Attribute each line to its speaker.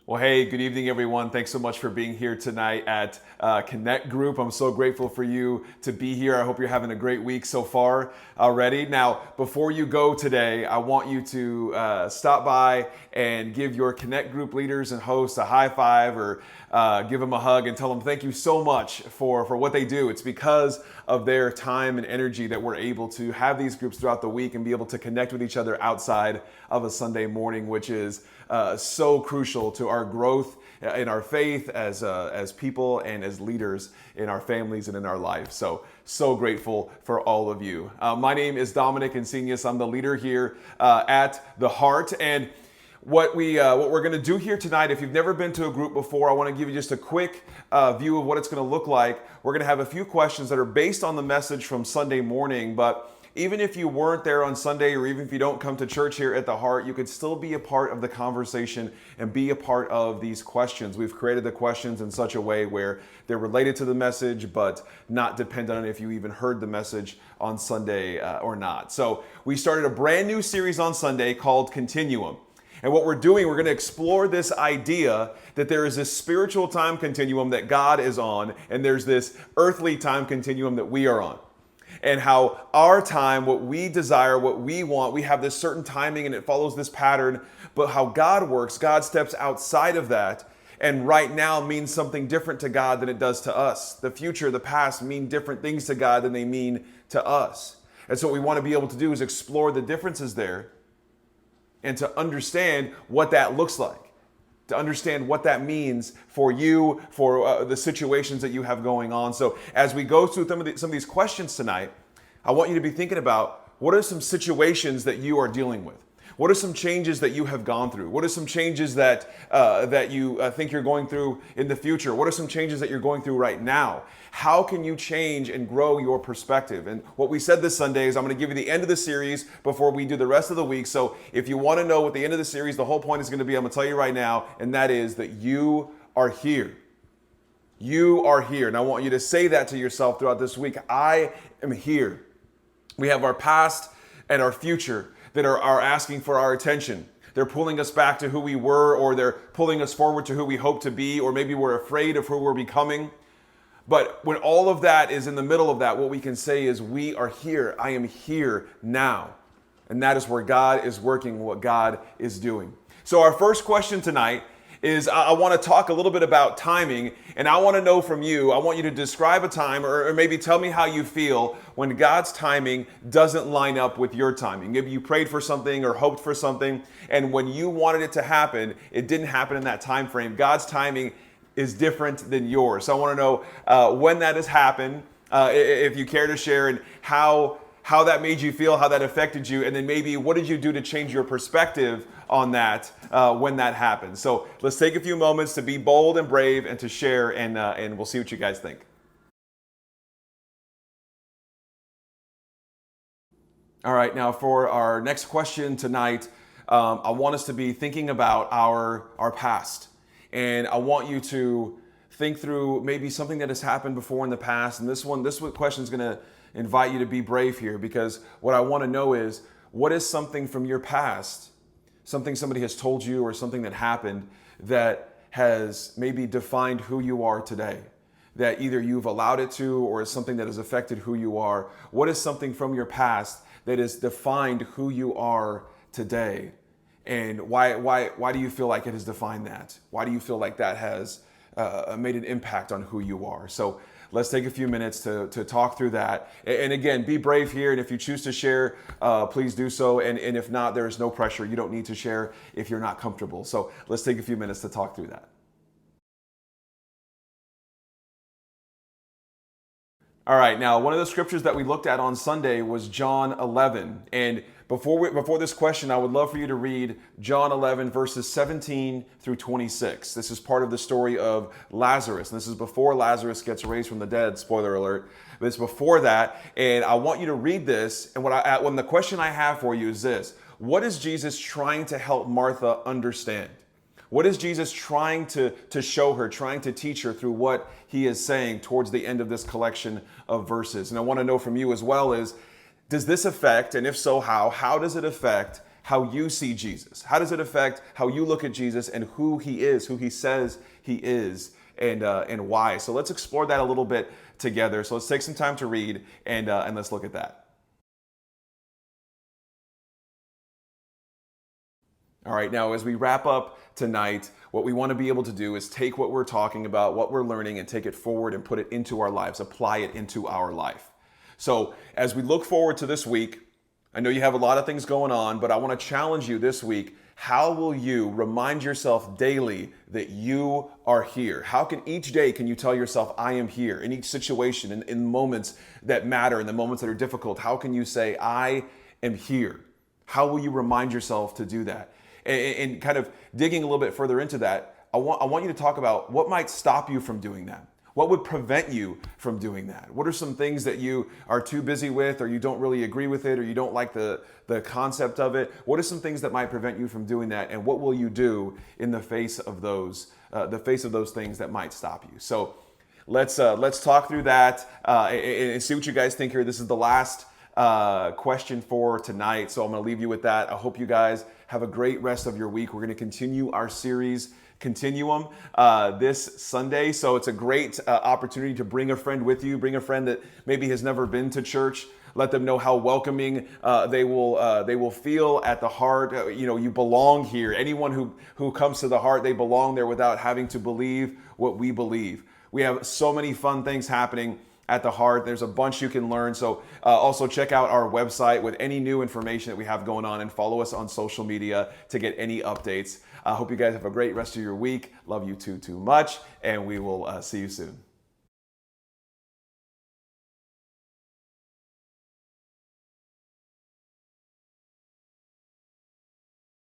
Speaker 1: Well, hey, good evening, everyone. Thanks so much for being here tonight at Connect Group. I'm so grateful for you to be here. I hope you're having a great week so far already. Now, before you go today, I want you to stop by and give your Connect Group leaders and hosts a high five or give them a hug and tell them thank you so much for what they do. It's because of their time and energy that we're able to have these groups throughout the week and be able to connect with each other outside of a Sunday morning, which is so crucial to our growth in our faith as people and as leaders in our families and in our life. So grateful for all of you. My name is Dominic Insignius. I'm the leader here at The Heart. And what we're going to do here tonight, if you've never been to a group before, I want to give you just a quick view of what it's going to look like. We're going to have a few questions that are based on the message from Sunday morning, but even if you weren't there on Sunday, or even if you don't come to church here at The Heart, you could still be a part of the conversation and be a part of these questions. We've created the questions in such a way where they're related to the message, but not dependent on if you even heard the message on Sunday or not. So we started a brand new series on Sunday called Continuum. And what we're doing, we're going to explore this idea that there is this spiritual time continuum that God is on, and there's this earthly time continuum that we are on. And how our time, what we desire, what we want, we have this certain timing and it follows this pattern. But how God works, God steps outside of that. And right now means something different to God than it does to us. The future, the past mean different things to God than they mean to us. And so what we want to be able to do is explore the differences there and to understand what that looks like. To understand what that means for you, for the situations that you have going on. So as we go through some of these questions tonight, I want you to be thinking about what are some situations that you are dealing with? What are some changes that you have gone through? What are some changes that you think you're going through in the future? What are some changes that you're going through right now? How can you change and grow your perspective? And what we said this Sunday is I'm going to give you the end of the series before we do the rest of the week. So if you want to know what the end of the series, the whole point is going to be, I'm going to tell you right now, and that is that you are here. You are here. And I want you to say that to yourself throughout this week. I am here. We have our past and our future that are asking for our attention. They're pulling us back to who we were, or they're pulling us forward to who we hope to be, or maybe we're afraid of who we're becoming. But when all of that is in the middle of that, what we can say is we are here. I am here now. And that is where God is working, what God is doing. So our first question tonight is I want to talk a little bit about timing, and I want to know from you, I want you to describe a time or maybe tell me how you feel when God's timing doesn't line up with your timing. Maybe you prayed for something or hoped for something, and when you wanted it to happen, it didn't happen in that time frame. God's timing is different than yours. So I want to know when that has happened, if you care to share, and how that made you feel, how that affected you, and then maybe what did you do to change your perspective on that when that happened. So let's take a few moments to be bold and brave and to share, and we'll see what you guys think. All right, now for our next question tonight, I want us to be thinking about our past. And I want you to think through maybe something that has happened before in the past. And this question is going to invite you to be brave here, because what I want to know is, what is something from your past, something somebody has told you or something that happened that has maybe defined who you are today, that either you've allowed it to or is something that has affected who you are? What is something from your past that has defined who you are today? And why do you feel like it has defined that? Why do you feel like that has made an impact on who you are? So let's take a few minutes to talk through that. And again, be brave here. And if you choose to share, please do so. And if not, there is no pressure. You don't need to share if you're not comfortable. So let's take a few minutes to talk through that. All right, now one of the scriptures that we looked at on Sunday was John 11. And before this question, I would love for you to read John 11, verses 17 through 26. This is part of the story of Lazarus. And this is before Lazarus gets raised from the dead, spoiler alert. But it's before that. And I want you to read this. And when the question I have for you is this: what is Jesus trying to help Martha understand? What is Jesus trying to show her, trying to teach her through what he is saying towards the end of this collection of verses? And I want to know from you as well is, does this affect, and if so, how does it affect how you see Jesus? How does it affect how you look at Jesus and who he is, who he says he is, and why? So let's explore that a little bit together. So let's take some time to read and let's look at that. All right, now as we wrap up tonight, what we want to be able to do is take what we're talking about, what we're learning, and take it forward and put it into our lives, apply it into our life. So as we look forward to this week, I know you have a lot of things going on, but I want to challenge you this week. How will you remind yourself daily that you are here? How can each day can you tell yourself, I am here in each situation, in moments that matter, in the moments that are difficult? How can you say, I am here? How will you remind yourself to do that? And kind of digging a little bit further into that, I want you to talk about what might stop you from doing that. What would prevent you from doing that? What are some things that you are too busy with, or you don't really agree with it, or you don't like the concept of it? What are some things that might prevent you from doing that? And what will you do in the face of those things that might stop you? So let's talk through that and see what you guys think here. This is the last question for tonight, so I'm going to leave you with that. I hope you guys have a great rest of your week. We're going to continue our series Continuum this Sunday, so it's a great opportunity to bring a friend with you. Bring a friend that maybe has never been to church. Let them know how welcoming they will feel at the Heart. You belong here. Anyone who comes to the Heart, they belong there without having to believe what we believe. We have so many fun things happening at the Heart. There's a bunch you can learn. So also check out our website with any new information that we have going on, and follow us on social media to get any updates. I hope you guys have a great rest of your week. Love you too much, and we will see you soon.